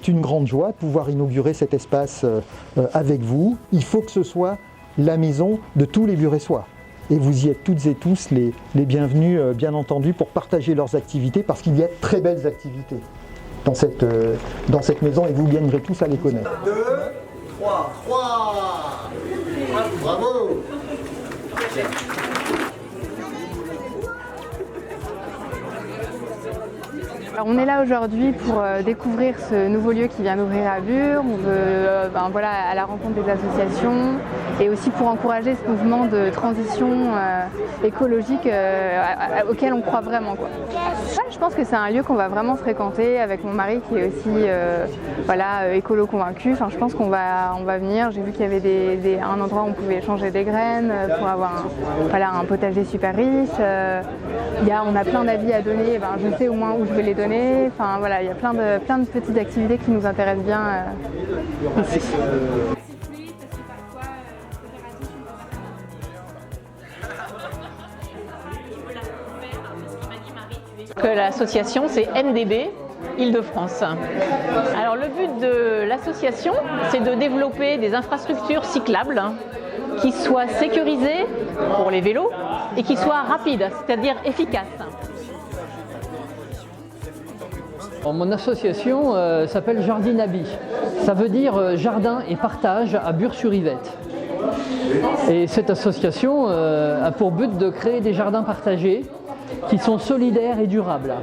c'est une grande joie de pouvoir inaugurer cet espace avec vous. Il faut que ce soit la maison de tous les Buressois. Et vous y êtes toutes et tous les bienvenus, bien entendu, pour partager leurs activités, parce qu'il y a de très belles activités dans cette maison, et vous gagnerez tous à les connaître. 2, 3, 3. Bravo. Alors on est là aujourd'hui pour découvrir ce nouveau lieu qui vient d'ouvrir à Bure. On veut voilà, à la rencontre des associations et aussi pour encourager ce mouvement de transition écologique auquel on croit vraiment, quoi. Ouais, je pense que c'est un lieu qu'on va vraiment fréquenter avec mon mari qui est aussi voilà, écolo convaincu. Enfin, je pense qu'on va venir. J'ai vu qu'il y avait un endroit où on pouvait échanger des graines pour avoir voilà, un potager super riche. On a plein d'avis à donner. Je sais au moins où je vais les donner. Enfin, voilà, il y a plein de petites activités qui nous intéressent bien ici. L'association, c'est NDB Île-de-France. Alors le but de l'association, c'est de développer des infrastructures cyclables qui soient sécurisées pour les vélos et qui soient rapides, c'est-à-dire efficaces. Mon association s'appelle Jardinabi. Ça veut dire jardin et partage à Bure-sur-Yvette. Et cette association a pour but de créer des jardins partagés qui sont solidaires et durables.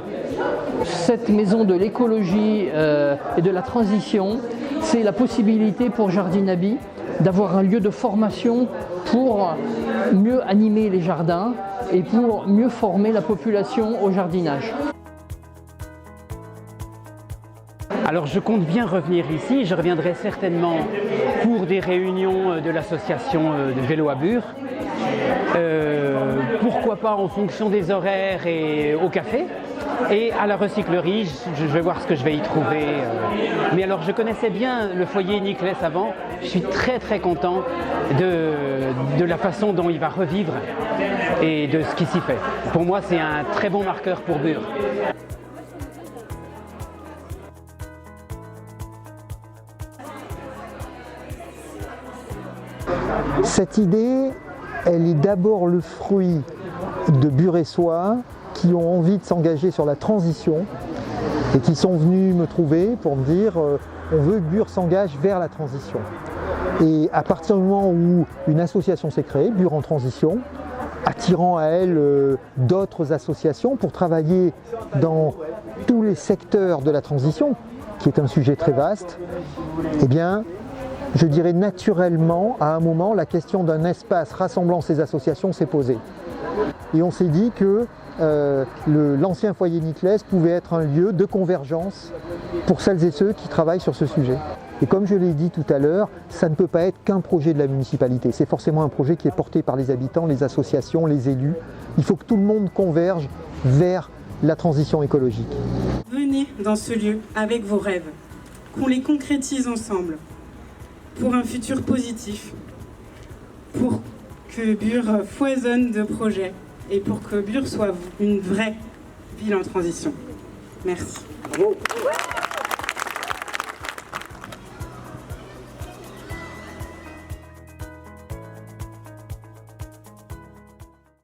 Cette maison de l'écologie et de la transition, c'est la possibilité pour Jardinabi d'avoir un lieu de formation pour mieux animer les jardins et pour mieux former la population au jardinage. Alors je compte bien revenir ici, je reviendrai certainement pour des réunions de l'association de vélo à Bure. Pourquoi pas en fonction des horaires et au café. Et à la recyclerie, je vais voir ce que je vais y trouver. Mais alors je connaissais bien le foyer Niclès avant, je suis très très content de la façon dont il va revivre et de ce qui s'y fait. Pour moi c'est un très bon marqueur pour Bure. Cette idée, elle est d'abord le fruit de Buressois qui ont envie de s'engager sur la transition et qui sont venus me trouver pour me dire on veut que Bure s'engage vers la transition. Et à partir du moment où une association s'est créée, Bure en transition, attirant à elle d'autres associations pour travailler dans tous les secteurs de la transition, qui est un sujet très vaste, eh bien, je dirais naturellement, à un moment, la question d'un espace rassemblant ces associations s'est posée. Et on s'est dit que l'ancien foyer Niclès pouvait être un lieu de convergence pour celles et ceux qui travaillent sur ce sujet. Et comme je l'ai dit tout à l'heure, ça ne peut pas être qu'un projet de la municipalité. C'est forcément un projet qui est porté par les habitants, les associations, les élus. Il faut que tout le monde converge vers la transition écologique. Venez dans ce lieu avec vos rêves, qu'on les concrétise ensemble. Pour un futur positif, pour que Bure foisonne de projets et pour que Bure soit une vraie ville en transition. Merci. Bravo.